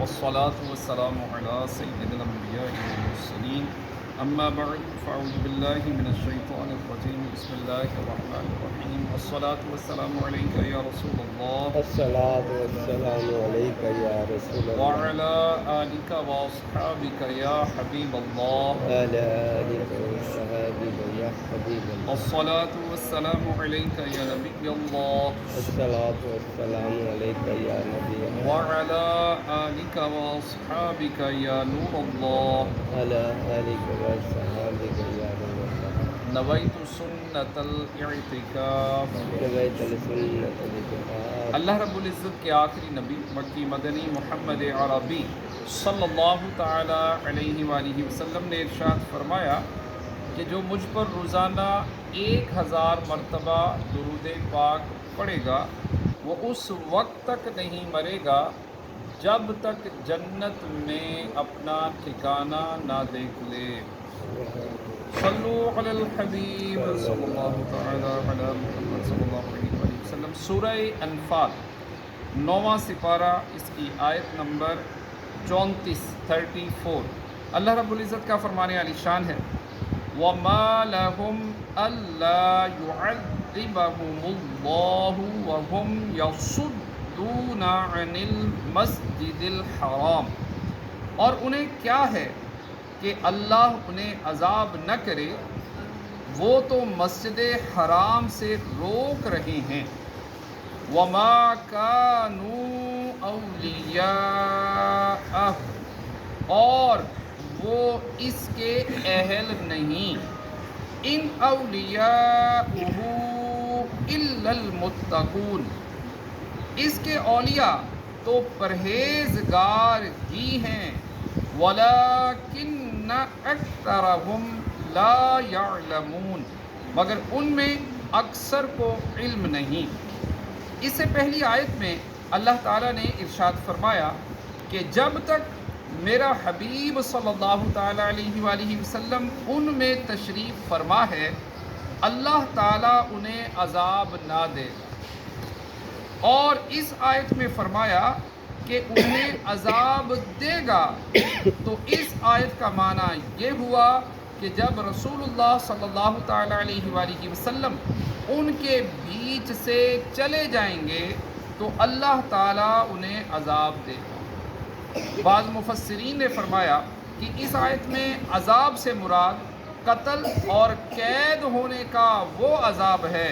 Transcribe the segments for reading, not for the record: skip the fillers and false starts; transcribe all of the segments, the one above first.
والصلاة والسلام على سيد الأنبياء والمرسلين أما بعد فأعوذ بالله من الشيطان الرجيم بسم الله الرحمن الرحيم الصلاة والسلام عليك يا رسول الله الصلاة والسلام عليك يا رسول الله وعلى آلك وأصحابك يا حبيب الله وعلى آلك وصحبك يا حبيب الله الصلاة والسلام عليك يا نبي الله الصلاة والسلام عليك يا نبي الله وعلى آلك وأصحابك يا نور الله وعلى آلك وصحبك يا نور الله نويت سنة الاعتكاف نويت السنة الاعتكاف اللہ رب العزت کے آخری نبی مکی مدنی محمد عربی صلی اللہ تعالی علیہ وآلہ وسلم نے ارشاد فرمایا کہ جو مجھ پر روزانہ 1000 مرتبہ درود پاک پڑھے گا وہ اس وقت تک نہیں مرے گا جب تک جنت میں اپنا ٹھکانہ نہ دیکھ لے۔ صلو علی الحبیب صلی اللہ تعالی علی محمد صلی اللہ علیہ وآلہ وسلم۔ سورہ انفال 9واں سپارہ، اس کی آیت نمبر 34 اللہ رب العزت کا فرمانے علی شان ہے وَمَا لَهُمْ أَلَّا يُعَذِّبَهُمُ اللَّهُ وَهُمْ يَصُدُّونَ عَنِ الْمَسْجِدِ الْحَرَامِ، اور انہیں کیا ہے کہ اللہ انہیں عذاب نہ کرے، وہ تو مسجد حرام سے روک رہے ہیں۔ وَمَا كَانُوا أَوْلِيَاءَهُ، اور وہ اس کے اہل نہیں۔ ان اولیاءہ الا المتقون، اس کے اولیاء تو پرہیزگار ہی ہیں۔ وَلَكِنَّ أَكْثَرَهُمْ لَا يَعْلَمُونَ، مگر ان میں اکثر کو علم نہیں۔ اس سے پہلی آیت میں اللہ تعالیٰ نے ارشاد فرمایا کہ جب تک میرا حبیب صلی اللہ تعالیٰ علیہ وآلہ وسلم ان میں تشریف فرما ہے، اللہ تعالیٰ انہیں عذاب نہ دے۔ اور اس آیت میں فرمایا کہ انہیں عذاب دے گا، تو اس آیت کا معنی یہ ہوا کہ جب رسول اللہ صلی اللہ تعالیٰ علیہ وآلہ وسلم ان کے بیچ سے چلے جائیں گے تو اللہ تعالیٰ انہیں عذاب دے گا۔ بعض مفسرین نے فرمایا کہ اس آیت میں عذاب سے مراد قتل اور قید ہونے کا وہ عذاب ہے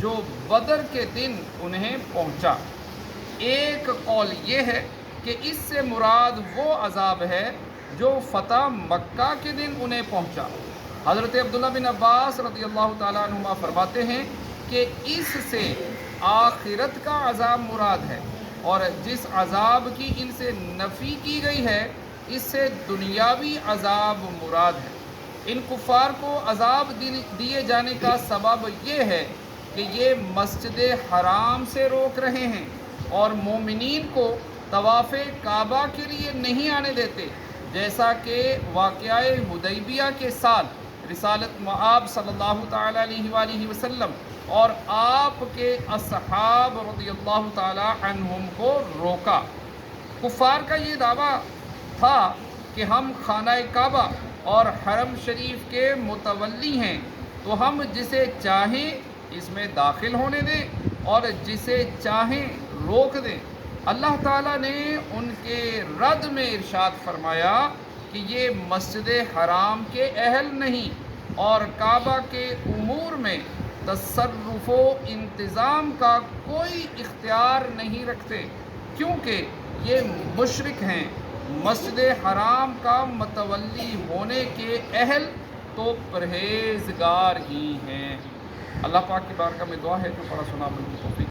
جو بدر کے دن انہیں پہنچا۔ ایک قول یہ ہے کہ اس سے مراد وہ عذاب ہے جو فتح مکہ کے دن انہیں پہنچا۔ حضرت عبداللہ بن عباس رضی اللہ تعالیٰ عنہما فرماتے ہیں کہ اس سے آخرت کا عذاب مراد ہے، اور جس عذاب کی ان سے نفی کی گئی ہے اس سے دنیاوی عذاب مراد ہے۔ ان کفار کو عذاب دیے جانے کا سبب یہ ہے کہ یہ مسجد حرام سے روک رہے ہیں اور مومنین کو طواف کعبہ کے لیے نہیں آنے دیتے، جیسا کہ واقعہ حدیبیہ کے سال رسالت مآب صلی اللہ تعالیٰ علیہ وآلہ وسلم اور آپ کے اصحاب رضی اللہ تعالیٰ عنہم کو روکا۔ کفار کا یہ دعویٰ تھا کہ ہم خانہ کعبہ اور حرم شریف کے متولی ہیں، تو ہم جسے چاہیں اس میں داخل ہونے دیں اور جسے چاہیں روک دیں۔ اللہ تعالیٰ نے ان کے رد میں ارشاد فرمایا کہ یہ مسجد حرام کے اہل نہیں اور کعبہ کے امور میں تصرف و انتظام کا کوئی اختیار نہیں رکھتے، کیونکہ یہ مشرک ہیں۔ مسجد حرام کا متولی ہونے کے اہل تو پرہیزگار ہی ہیں۔ اللہ پاک کی بارگاہ میں دعا ہے کہ پڑھا سنا عمل کی توفیق